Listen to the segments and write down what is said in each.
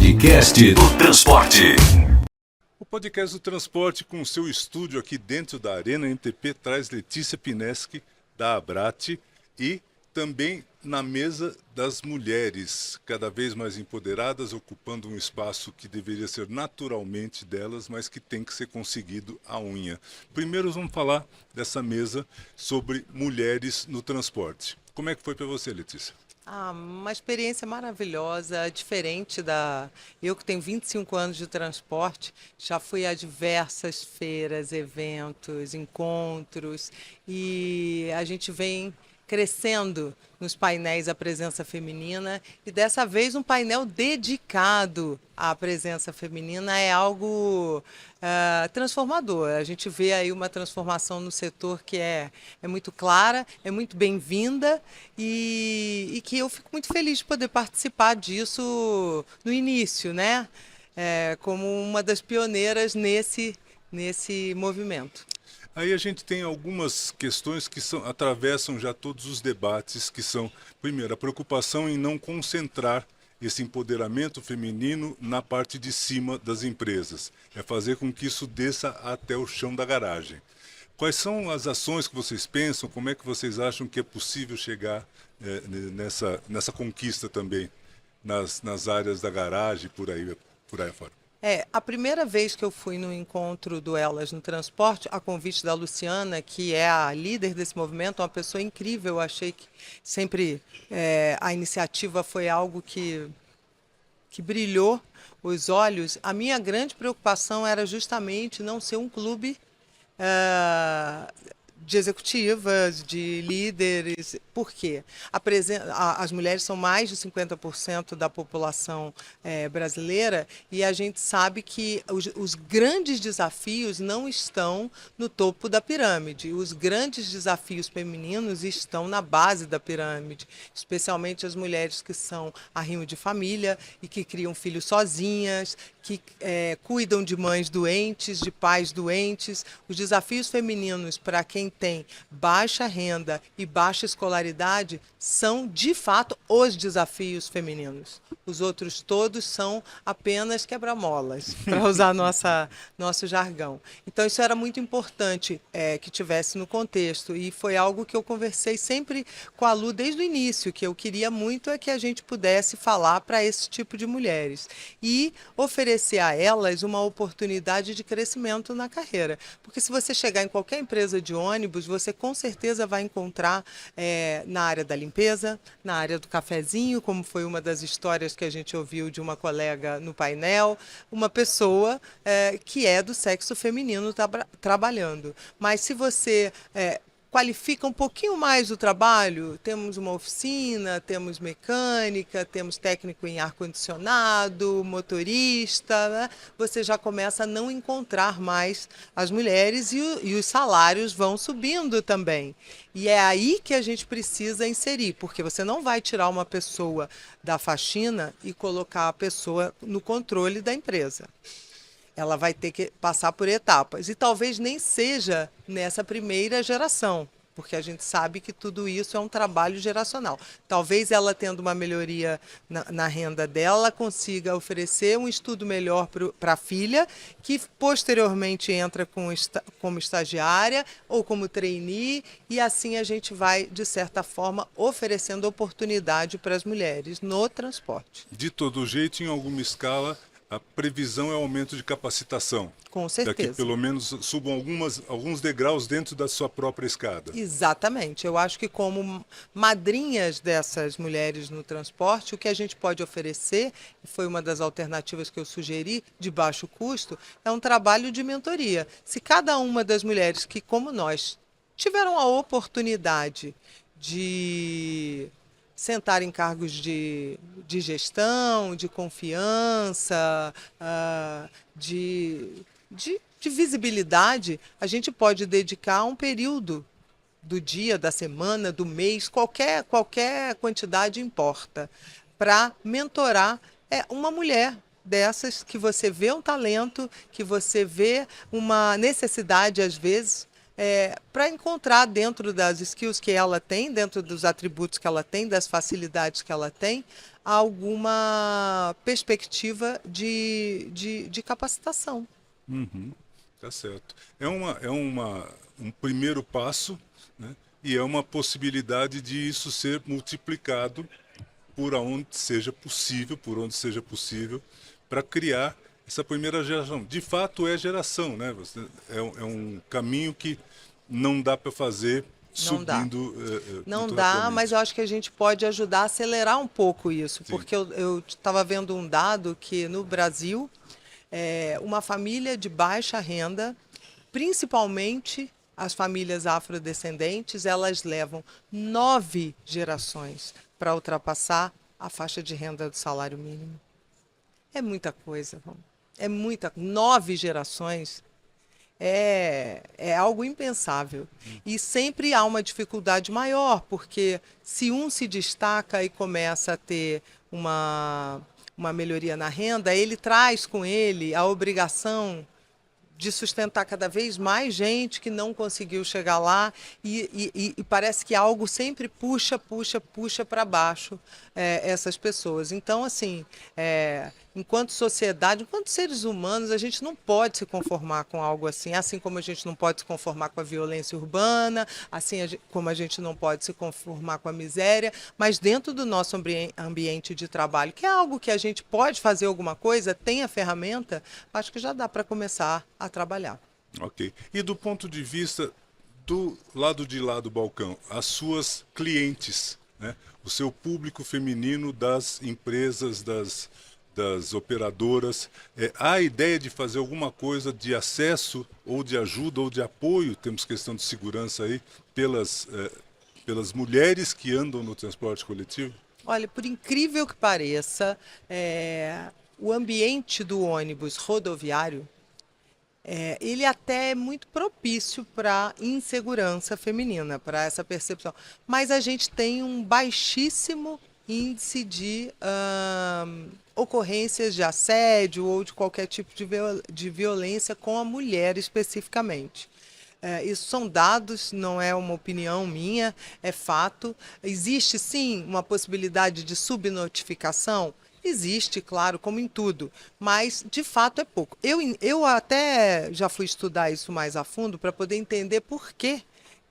Podcast do Transporte. O podcast do Transporte, com o seu estúdio aqui dentro da Arena MTP, traz Letícia Pineschi, da Abrate, e também na mesa das mulheres, cada vez mais empoderadas, ocupando um espaço que deveria ser naturalmente delas, mas que tem que ser conseguido à unha. Primeiro vamos falar dessa mesa sobre mulheres no transporte. Como é que foi para você, Letícia? Uma experiência maravilhosa, diferente da... Eu que tenho 25 anos de transporte, já fui a diversas feiras, eventos, encontros, e a gente vem crescendo nos painéis a presença feminina, e dessa vez um painel dedicado à presença feminina é algo transformador. A gente vê aí uma transformação no setor que é muito clara, é muito bem-vinda e que eu fico muito feliz de poder participar disso no início, né? Como uma das pioneiras nesse movimento. Aí a gente tem algumas questões que atravessam já todos os debates, que são, primeiro, a preocupação em não concentrar esse empoderamento feminino na parte de cima das empresas. É fazer com que isso desça até o chão da garagem. Quais são as ações que vocês pensam? Como é que vocês acham que é possível chegar nessa conquista também nas áreas da garagem, por aí afora? A primeira vez que eu fui no encontro do Elas no Transporte, a convite da Luciana, que é a líder desse movimento, uma pessoa incrível, eu achei que sempre a iniciativa foi algo que brilhou os olhos. A minha grande preocupação era justamente não ser um clube de executivas, de líderes. Por quê? As mulheres são mais de 50% da população brasileira, e a gente sabe que os grandes desafios não estão no topo da pirâmide. Os grandes desafios femininos estão na base da pirâmide, especialmente as mulheres que são arrimo de família e que criam filhos sozinhas, que cuidam de mães doentes, de pais doentes. Os desafios femininos para quem tem baixa renda e baixa escolaridade são, de fato, os desafios femininos. Os outros todos são apenas quebra-molas, para usar nosso jargão. Então, isso era muito importante que tivesse no contexto, e foi algo que eu conversei sempre com a Lu desde o início, que eu queria muito que a gente pudesse falar para esse tipo de mulheres e oferecer a elas uma oportunidade de crescimento na carreira. Porque se você chegar em qualquer empresa de ônibus, você com certeza vai encontrar na área da limpeza, na área do cafezinho, como foi uma das histórias que a gente ouviu de uma colega no painel, uma pessoa que é do sexo feminino trabalhando. Mas se você qualifica um pouquinho mais o trabalho, temos uma oficina, temos mecânica, temos técnico em ar-condicionado, motorista, né? Você já começa a não encontrar mais as mulheres e os salários vão subindo também. E é aí que a gente precisa inserir, porque você não vai tirar uma pessoa da faxina e colocar a pessoa no controle da empresa. Ela vai ter que passar por etapas. E talvez nem seja nessa primeira geração, porque a gente sabe que tudo isso é um trabalho geracional. Talvez ela tendo uma melhoria na renda dela, consiga oferecer um estudo melhor para a filha, que posteriormente entra como estagiária ou como trainee, e assim a gente vai, de certa forma, oferecendo oportunidade para as mulheres no transporte. De todo jeito, em alguma escala, a previsão é o aumento de capacitação. Com certeza. Para que pelo menos subam alguns degraus dentro da sua própria escada. Exatamente. Eu acho que como madrinhas dessas mulheres no transporte, o que a gente pode oferecer, e foi uma das alternativas que eu sugeri, de baixo custo, é um trabalho de mentoria. Se cada uma das mulheres que, como nós, tiveram a oportunidade de sentar em cargos de gestão, de confiança, de visibilidade, a gente pode dedicar um período do dia, da semana, do mês, qualquer quantidade importa, para mentorar uma mulher dessas que você vê um talento, que você vê uma necessidade, às vezes, para encontrar dentro das skills que ela tem, dentro dos atributos que ela tem, das facilidades que ela tem, alguma perspectiva de capacitação. Uhum, tá certo. Um primeiro passo, né? E é uma possibilidade de isso ser multiplicado por onde seja possível, para criar essa primeira geração. De fato, é geração, né? É um caminho que não dá para fazer Não dá. subindo Não muito dá, rapidamente. mas eu acho que a gente pode ajudar a acelerar um pouco isso, Sim. porque eu estava vendo um dado que no Brasil, uma família de baixa renda, principalmente as famílias afrodescendentes, elas levam 9 gerações para ultrapassar a faixa de renda do salário mínimo. É muita coisa, vamos. É muita, 9 gerações é algo impensável. E sempre há uma dificuldade maior, porque se um se destaca e começa a ter uma melhoria na renda, ele traz com ele a obrigação de sustentar cada vez mais gente que não conseguiu chegar lá e parece que algo sempre puxa para baixo essas pessoas. Então, assim, enquanto sociedade, enquanto seres humanos, a gente não pode se conformar com algo assim como a gente não pode se conformar com a violência urbana, como a gente não pode se conformar com a miséria, mas dentro do nosso ambiente de trabalho, que é algo que a gente pode fazer alguma coisa, tem a ferramenta, acho que já dá para começar a trabalhar. Ok. E do ponto de vista do lado de lá do balcão, as suas clientes, né? O seu público feminino das empresas, das operadoras, há a ideia de fazer alguma coisa de acesso ou de ajuda ou de apoio, temos questão de segurança aí, pelas mulheres que andam no transporte coletivo? Olha, por incrível que pareça, o ambiente do ônibus rodoviário ele até é muito propício para insegurança feminina, para essa percepção. Mas a gente tem um baixíssimo índice de ocorrências de assédio ou de qualquer tipo de violência com a mulher especificamente. Isso são dados, não é uma opinião minha, é fato. Existe sim uma possibilidade de subnotificação? Existe, claro, como em tudo, mas de fato é pouco. Eu até já fui estudar isso mais a fundo para poder entender por que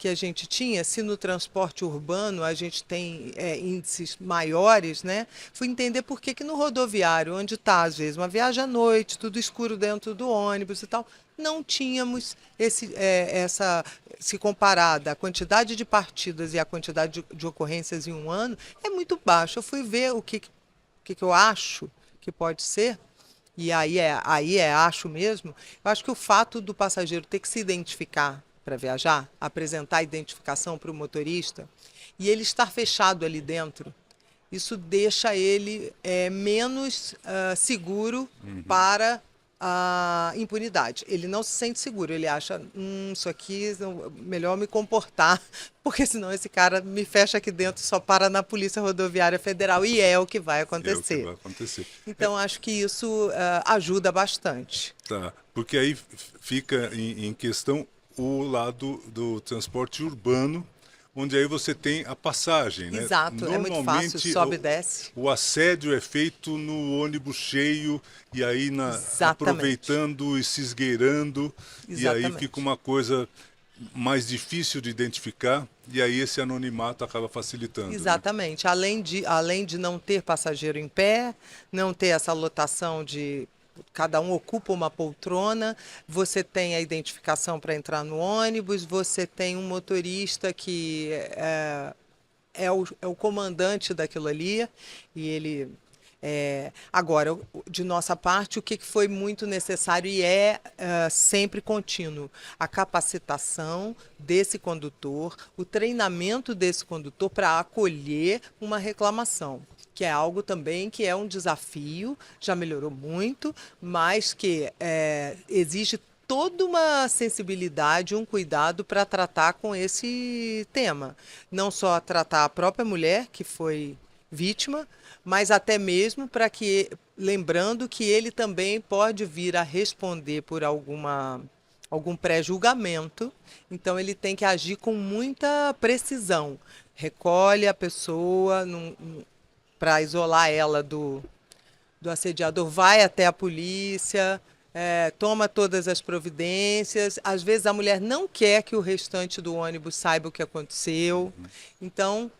a gente tinha, se no transporte urbano a gente tem índices maiores, né? Fui entender por que no rodoviário, onde está, às vezes, uma viagem à noite, tudo escuro dentro do ônibus e tal, não tínhamos se comparada a quantidade de partidas e a quantidade de ocorrências em um ano, é muito baixo. Eu fui ver o que eu acho que pode ser, e aí acho mesmo, eu acho que o fato do passageiro ter que se identificar para viajar, apresentar a identificação para o motorista, e ele estar fechado ali dentro, isso deixa ele menos seguro para a impunidade. Ele não se sente seguro, ele acha, isso aqui, melhor me comportar, porque senão esse cara me fecha aqui dentro e só para na Polícia Rodoviária Federal, e é o que vai É o que acontecer. vai acontecer. Então, acho que isso ajuda bastante. Tá, porque aí fica em questão o lado do transporte urbano, onde aí você tem a passagem, né? Exato, é muito fácil, sobe e desce. O assédio é feito no ônibus cheio e aí Exatamente. aproveitando e se esgueirando, e aí Exatamente. fica uma coisa mais difícil de identificar, e aí esse anonimato acaba facilitando. Né? Exatamente. Além de não ter passageiro em pé, não ter essa lotação de cada um ocupa uma poltrona, você tem a identificação para entrar no ônibus, você tem um motorista que é o comandante daquilo ali, e ele... agora, de nossa parte, o que foi muito necessário e sempre contínuo? A capacitação desse condutor, o treinamento desse condutor para acolher uma reclamação, que é algo também que é um desafio, já melhorou muito, mas que exige toda uma sensibilidade, um cuidado para tratar com esse tema. Não só tratar a própria mulher que foi vítima, mas até mesmo para lembrando que ele também pode vir a responder por alguma algum pré-julgamento, então ele tem que agir com muita precisão. Recolhe a pessoa para isolar ela do assediador, vai até a polícia, toma todas as providências. Às vezes a mulher não quer que o restante do ônibus saiba o que aconteceu. Então,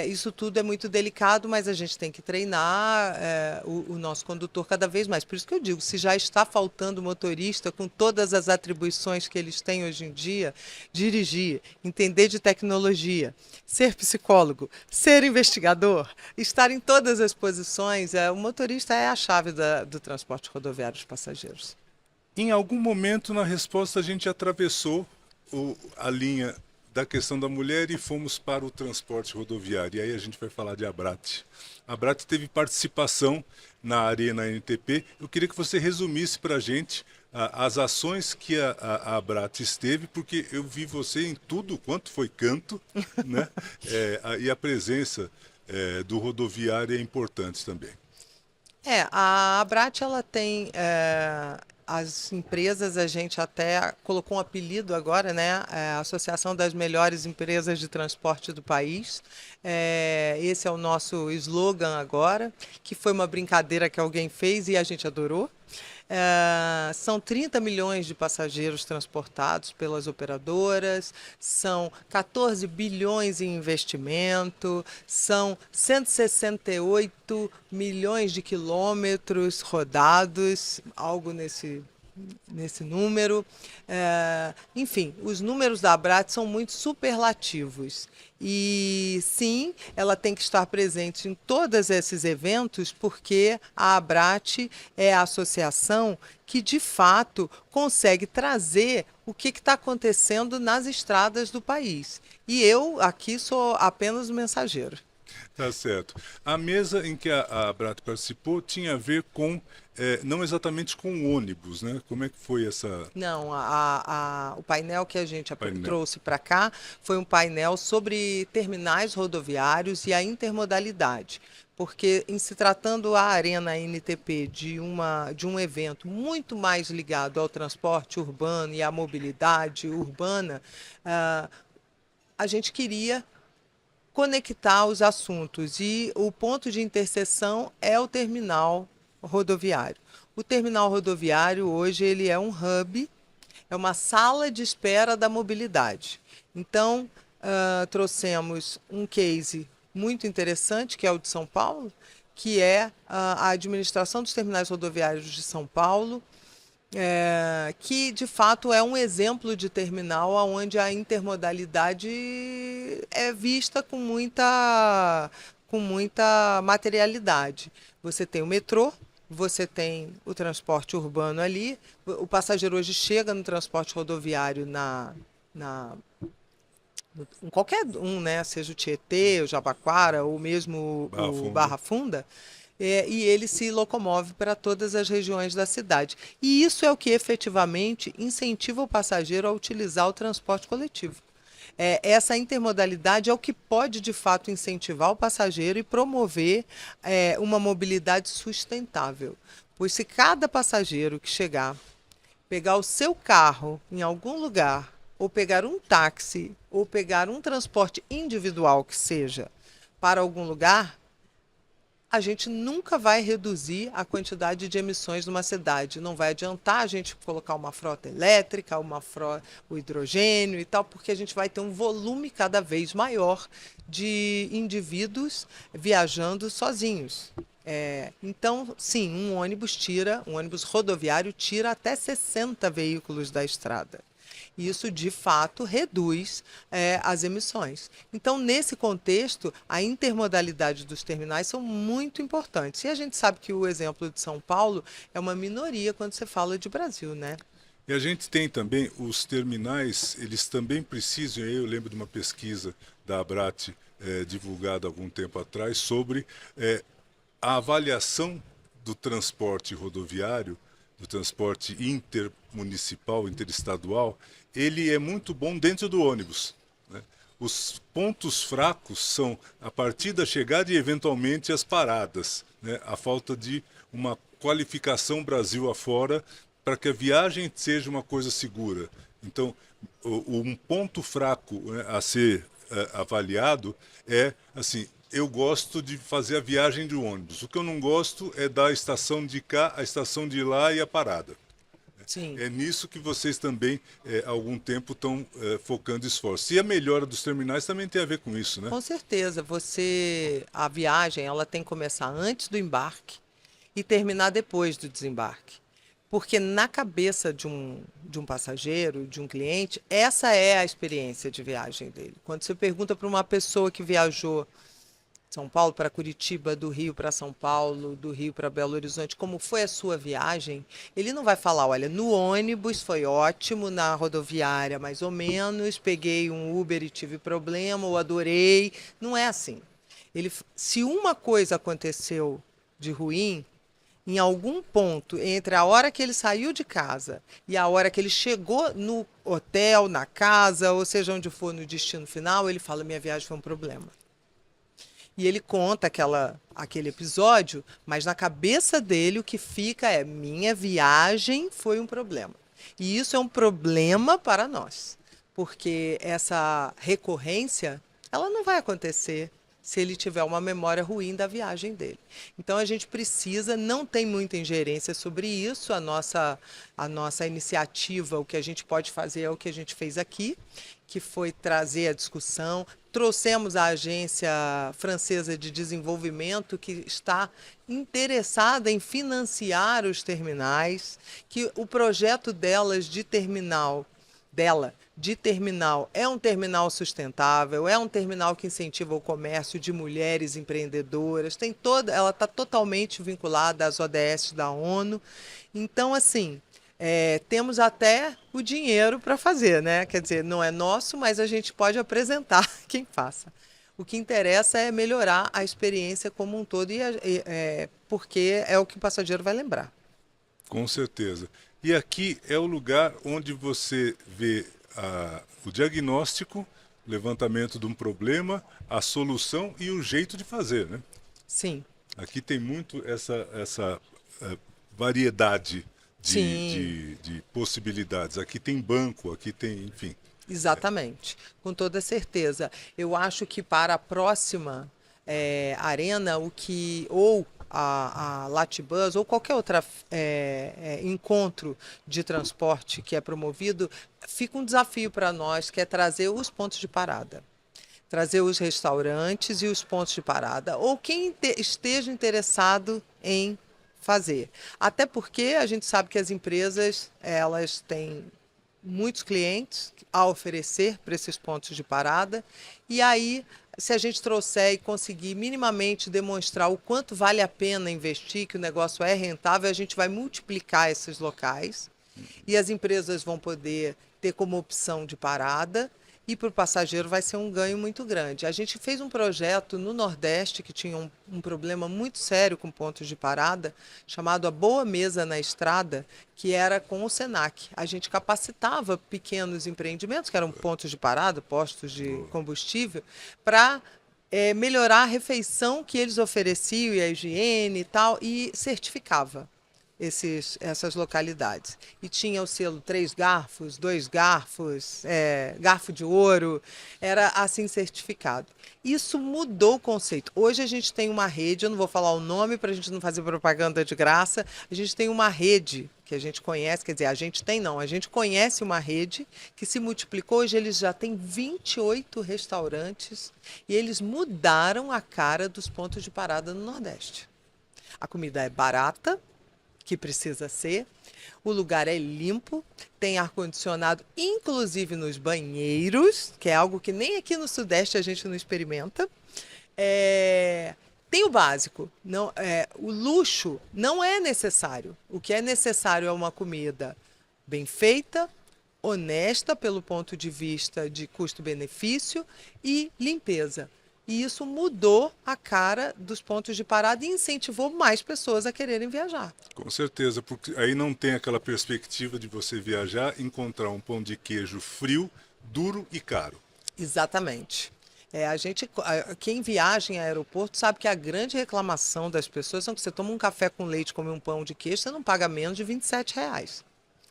isso tudo é muito delicado, mas a gente tem que treinar o nosso condutor cada vez mais. Por isso que eu digo, se já está faltando motorista com todas as atribuições que eles têm hoje em dia, dirigir, entender de tecnologia, ser psicólogo, ser investigador, estar em todas as posições, o motorista é a chave do transporte rodoviário de passageiros. Em algum momento na resposta a gente atravessou a linha da questão da mulher e fomos para o transporte rodoviário. E aí a gente vai falar de Abrat. A Abrat teve participação na Arena NTP. Eu queria que você resumisse para a gente as ações que a Abrat esteve, porque eu vi você em tudo quanto foi canto, né? E a presença do rodoviário é importante também. A Abrat, ela tem as empresas, a gente até colocou um apelido agora, né? A Associação das Melhores Empresas de Transporte do país. Esse é o nosso slogan agora, que foi uma brincadeira que alguém fez e a gente adorou. São 30 milhões de passageiros transportados pelas operadoras, são 14 bilhões em investimento, são 168 milhões de quilômetros rodados, algo nesse número. Enfim, os números da Abrat são muito superlativos. E sim, ela tem que estar presente em todos esses eventos, porque a Abrat é a associação que, de fato, consegue trazer o que está acontecendo nas estradas do país. E eu aqui sou apenas o mensageiro. Tá certo. A mesa em que a Abrat participou tinha a ver com, não exatamente com ônibus, né? Como é que foi essa... Não, o painel que a gente trouxe para cá foi um painel sobre terminais rodoviários e a intermodalidade. Porque, em se tratando a Arena NTP de um evento muito mais ligado ao transporte urbano e à mobilidade urbana, a gente queria conectar os assuntos e o ponto de interseção é o terminal rodoviário. O terminal rodoviário hoje ele é um hub, é uma sala de espera da mobilidade. Então, trouxemos um case muito interessante, que é o de São Paulo, que é a administração dos terminais rodoviários de São Paulo, que de fato é um exemplo de terminal onde a intermodalidade é vista com muita materialidade. Você tem o metrô, você tem o transporte urbano ali, o passageiro hoje chega no transporte rodoviário em qualquer um, né? Seja o Tietê, o Jabaquara ou mesmo o Barra Funda. E ele se locomove para todas as regiões da cidade. E isso é o que efetivamente incentiva o passageiro a utilizar o transporte coletivo. Essa intermodalidade é o que pode, de fato, incentivar o passageiro e promover uma mobilidade sustentável. Pois se cada passageiro que chegar, pegar o seu carro em algum lugar, ou pegar um táxi, ou pegar um transporte individual que seja, para algum lugar, a gente nunca vai reduzir a quantidade de emissões numa cidade. Não vai adiantar a gente colocar uma frota elétrica, o hidrogênio e tal, porque a gente vai ter um volume cada vez maior de indivíduos viajando sozinhos. Então, sim, um ônibus rodoviário tira até 60 veículos da estrada. Isso, de fato, reduz as emissões. Então, nesse contexto, a intermodalidade dos terminais são muito importantes. E a gente sabe que o exemplo de São Paulo é uma minoria quando você fala de Brasil, né? E a gente tem também os terminais, eles também precisam, eu lembro de uma pesquisa da Abrat divulgada há algum tempo atrás, sobre a avaliação do transporte rodoviário, do transporte intermunicipal, interestadual, ele é muito bom dentro do ônibus, né? Os pontos fracos são a partir da chegada e eventualmente as paradas, né? A falta de uma qualificação Brasil afora para que a viagem seja uma coisa segura. Então, um ponto fraco, né, a ser avaliado é assim: eu gosto de fazer a viagem de ônibus. O que eu não gosto é da estação de cá, a estação de lá e a parada. Sim. É nisso que vocês também, há algum tempo, estão focando esforço. E a melhora dos terminais também tem a ver com isso, né? Com certeza, a viagem, ela tem que começar antes do embarque e terminar depois do desembarque. Porque na cabeça de um passageiro, de um cliente, essa é a experiência de viagem dele. Quando você pergunta para uma pessoa que viajou São Paulo para Curitiba, do Rio para São Paulo, do Rio para Belo Horizonte, como foi a sua viagem, ele não vai falar, olha, no ônibus foi ótimo, na rodoviária mais ou menos, peguei um Uber e tive problema, ou adorei. Não é assim. Se uma coisa aconteceu de ruim, em algum ponto entre a hora que ele saiu de casa e a hora que ele chegou no hotel, na casa, ou seja, onde for no destino final, ele fala, minha viagem foi um problema. E ele conta aquele episódio, mas na cabeça dele o que fica é: minha viagem foi um problema. E isso é um problema para nós, porque essa recorrência, ela não vai acontecer se ele tiver uma memória ruim da viagem dele. Então a gente precisa, não tem muita ingerência sobre isso, a nossa iniciativa, o que a gente pode fazer é o que a gente fez aqui, que foi trazer a discussão. Trouxemos a Agência Francesa de Desenvolvimento, que está interessada em financiar os terminais, que o projeto de terminal é um terminal sustentável, é um terminal que incentiva o comércio de mulheres empreendedoras, ela está totalmente vinculada às ODS da ONU. Então, assim, temos até o dinheiro para fazer, né? Quer dizer, não é nosso, mas a gente pode apresentar quem faça. O que interessa é melhorar a experiência como um todo, porque é o que o passageiro vai lembrar. Com certeza. E aqui é o lugar onde você vê o diagnóstico, o levantamento de um problema, a solução e o jeito de fazer, né? Sim. Aqui tem muito essa variedade de possibilidades. Aqui tem banco, aqui tem, enfim. Exatamente, com toda certeza. Eu acho que para a próxima arena, ou a Latibus ou qualquer outro encontro de transporte que é promovido, fica um desafio para nós, que é trazer os pontos de parada. Trazer os restaurantes e os pontos de parada, ou quem esteja interessado em fazer. Até porque a gente sabe que as empresas, elas têm muitos clientes a oferecer para esses pontos de parada, e aí, se a gente trouxer e conseguir minimamente demonstrar o quanto vale a pena investir, que o negócio é rentável, a gente vai multiplicar esses locais e as empresas vão poder ter como opção de parada, e para o passageiro vai ser um ganho muito grande. A gente fez um projeto no Nordeste que tinha um problema muito sério com pontos de parada, chamado A Boa Mesa na Estrada, que era com o Senac. A gente capacitava pequenos empreendimentos, que eram pontos de parada, postos de combustível, para melhorar a refeição que eles ofereciam e a higiene e tal, e certificava essas localidades. E tinha o selo 3 garfos, 2 garfos, garfo de ouro, era assim certificado. Isso mudou o conceito. Hoje a gente tem uma rede, eu não vou falar o nome para a gente não fazer propaganda de graça, a gente tem uma rede que a gente conhece, quer dizer, a gente conhece uma rede que se multiplicou, hoje eles já têm 28 restaurantes e eles mudaram a cara dos pontos de parada no Nordeste. A comida é barata, que precisa ser, o lugar é limpo, tem ar-condicionado, inclusive nos banheiros, que é algo que nem aqui no Sudeste a gente não experimenta. Tem o básico, o luxo não é necessário. O que é necessário é uma comida bem feita, honesta pelo ponto de vista de custo-benefício e limpeza. E isso mudou a cara dos pontos de parada e incentivou mais pessoas a quererem viajar. Com certeza, porque aí não tem aquela perspectiva de você viajar, encontrar um pão de queijo frio, duro e caro. Exatamente. Quem viaja em aeroporto sabe que a grande reclamação das pessoas é que você toma um café com leite, come um pão de queijo, você não paga menos de R$ 27.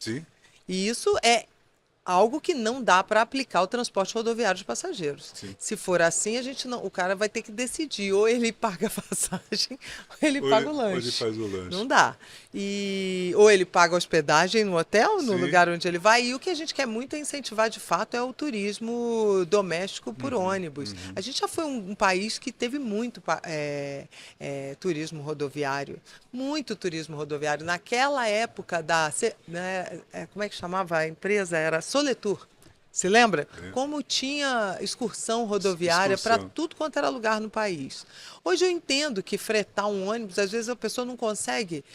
Sim. E isso é algo que não dá para aplicar o transporte rodoviário de passageiros. Sim. Se for assim, a gente não, o cara vai ter que decidir, ou ele paga a passagem, ou ele Ou paga o ou ele lanche. faz o lanche. Não dá. E ou ele paga a hospedagem no hotel, no Sim. lugar onde ele vai. E o que a gente quer muito é incentivar de fato é o turismo doméstico por ônibus. A gente já foi um país que teve muito turismo rodoviário, muito turismo rodoviário. Naquela época como é que chamava a empresa? Era Soletur. Se lembra? É. Como tinha excursão rodoviária para Excursão. tudo quanto era lugar no país. Hoje eu entendo que fretar um ônibus, às vezes a pessoa não consegue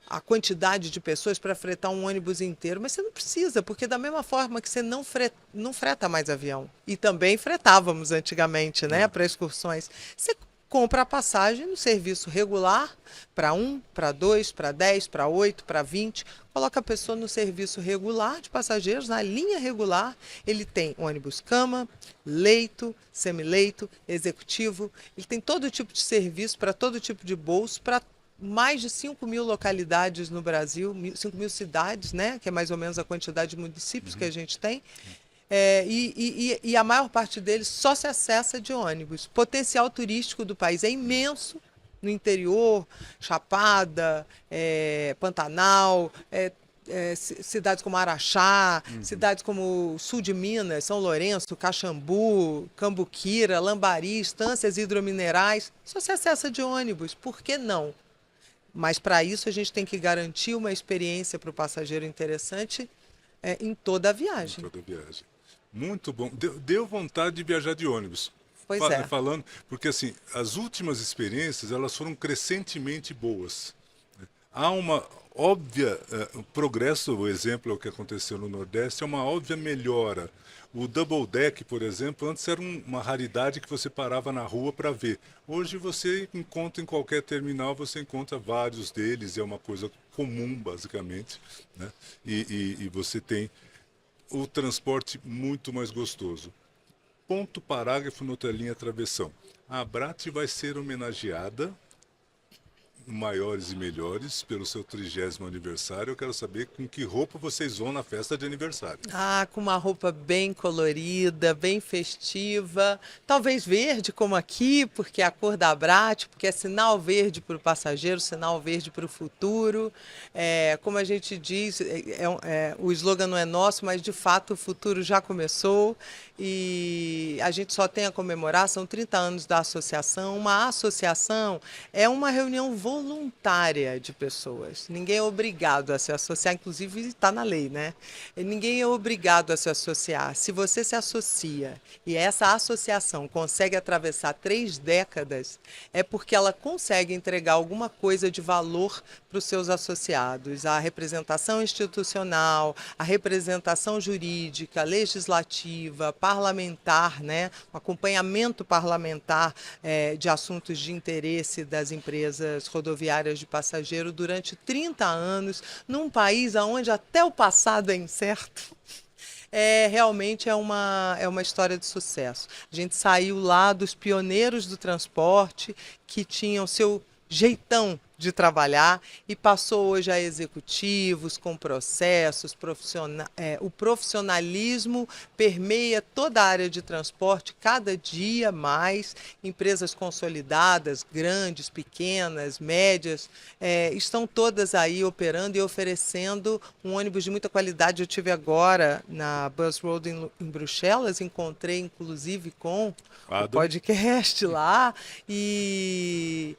a quantidade de pessoas para fretar um ônibus inteiro, mas você não precisa, porque da mesma forma que você não freta mais avião, e também fretávamos antigamente, né, para excursões, você compra a passagem no serviço regular para 1, para 2, para 10, para 8, para 20. Coloca a pessoa no serviço regular de passageiros, na linha regular. Ele tem ônibus cama, leito, semileito, executivo. Ele tem todo tipo de serviço para todo tipo de bolso, para mais de 5.000 localidades no Brasil, 5.000 cidades, né? Que é mais ou menos a quantidade de municípios que a gente tem. E a maior parte deles só se acessa de ônibus. O potencial turístico do país é imenso no interior, Chapada, Pantanal, cidades como Araxá, cidades como sul de Minas, São Lourenço, Caxambu, Cambuquira, Lambari, estâncias hidrominerais, só se acessa de ônibus. Por que não? Mas para isso a gente tem que garantir uma experiência para o passageiro interessante em toda a viagem. Toda viagem. Muito bom. Deu vontade de viajar de ônibus. Pois é. Falando, porque assim, as últimas experiências, elas foram crescentemente boas. Há uma óbvia progresso, o exemplo é o que aconteceu no Nordeste, é uma óbvia melhora. O double deck, por exemplo, antes era uma raridade que você parava na rua para ver. Hoje você encontra em qualquer terminal, você encontra vários deles, é uma coisa comum, basicamente, né? E você tem o transporte muito mais gostoso. Ponto parágrafo noutra linha travessão. A Abrat vai ser homenageada, maiores e melhores, pelo seu 30º aniversário. Eu quero saber com que roupa vocês vão na festa de aniversário. Ah, com uma roupa bem colorida, bem festiva. Talvez verde, como aqui, porque é a cor da Abrat, porque é sinal verde para o passageiro, sinal verde para o futuro. Como a gente diz, o slogan não é nosso, mas de fato o futuro já começou. E a gente só tem a comemorar, são 30 anos da associação. Uma associação é uma reunião voluntária de pessoas. Ninguém é obrigado a se associar, inclusive está na lei, né? Ninguém é obrigado a se associar. Se você se associa e essa associação consegue atravessar 3 décadas, é porque ela consegue entregar alguma coisa de valor para os seus associados. A representação institucional, a representação jurídica, legislativa, parlamentar, né? Um acompanhamento parlamentar de assuntos de interesse das empresas rodoviárias de passageiro durante 30 anos, num país onde até o passado é incerto. Realmente é uma história de sucesso. A gente saiu lá dos pioneiros do transporte, que tinham seu jeitão de trabalhar, e passou hoje a executivos com processos, o profissionalismo permeia toda a área de transporte, cada dia mais. Empresas consolidadas, grandes, pequenas, médias, estão todas aí operando e oferecendo um ônibus de muita qualidade. Eu tive agora na Bus Road em Bruxelas, encontrei inclusive com o podcast lá, e,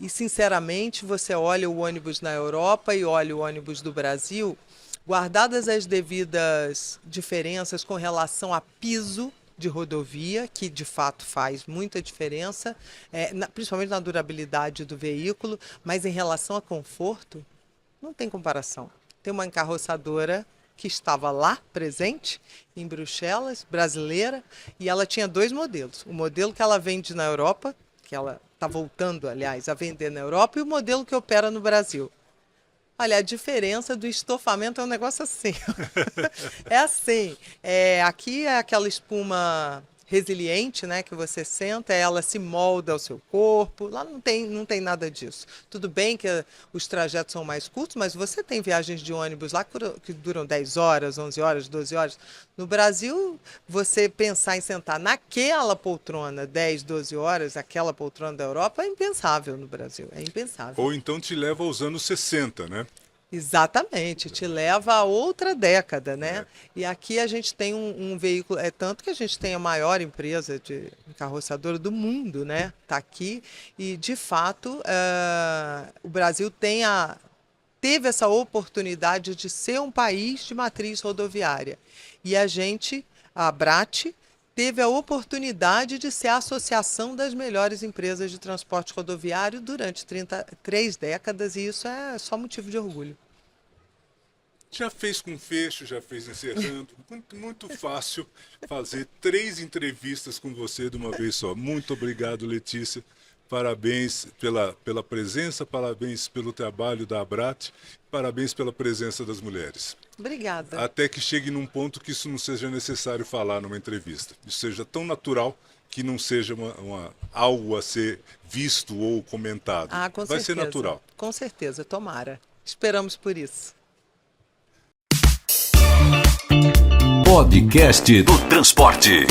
sinceramente, você olha o ônibus na Europa e olha o ônibus do Brasil, guardadas as devidas diferenças com relação a piso de rodovia, que de fato faz muita diferença, principalmente na durabilidade do veículo, mas em relação a conforto, não tem comparação. Tem uma encarroçadora que estava lá, presente, em Bruxelas, brasileira, e ela tinha 2 modelos. O modelo que ela vende na Europa, que ela está voltando, aliás, a vender na Europa, e o modelo que opera no Brasil. Olha, a diferença do estofamento é um negócio assim. É assim, aqui é aquela espuma resiliente, né, que você senta, ela se molda ao seu corpo. Lá não tem nada disso. Tudo bem que os trajetos são mais curtos, mas você tem viagens de ônibus lá que duram 10 horas, 11 horas, 12 horas. No Brasil, você pensar em sentar naquela poltrona 10, 12 horas, aquela poltrona da Europa, é impensável no Brasil. É impensável. Ou então te leva aos anos 60, né? Exatamente, te leva a outra década, né? E aqui a gente tem um veículo, é tanto que a gente tem a maior empresa de carroçadora do mundo, né? Está aqui e, de fato, o Brasil teve essa oportunidade de ser um país de matriz rodoviária. E a Abrat, teve a oportunidade de ser a associação das melhores empresas de transporte rodoviário durante 3 décadas, e isso é só motivo de orgulho. Já fez com fecho, já fez encerrando. Muito fácil fazer 3 entrevistas com você de uma vez só. Muito obrigado, Letícia. Parabéns pela presença, parabéns pelo trabalho da Abrat, parabéns pela presença das mulheres. Obrigada. Até que chegue num ponto que isso não seja necessário falar numa entrevista. Isso seja tão natural que não seja algo a ser visto ou comentado. Com Vai certeza. ser natural. Com certeza, tomara. Esperamos por isso. Podcast do Transporte.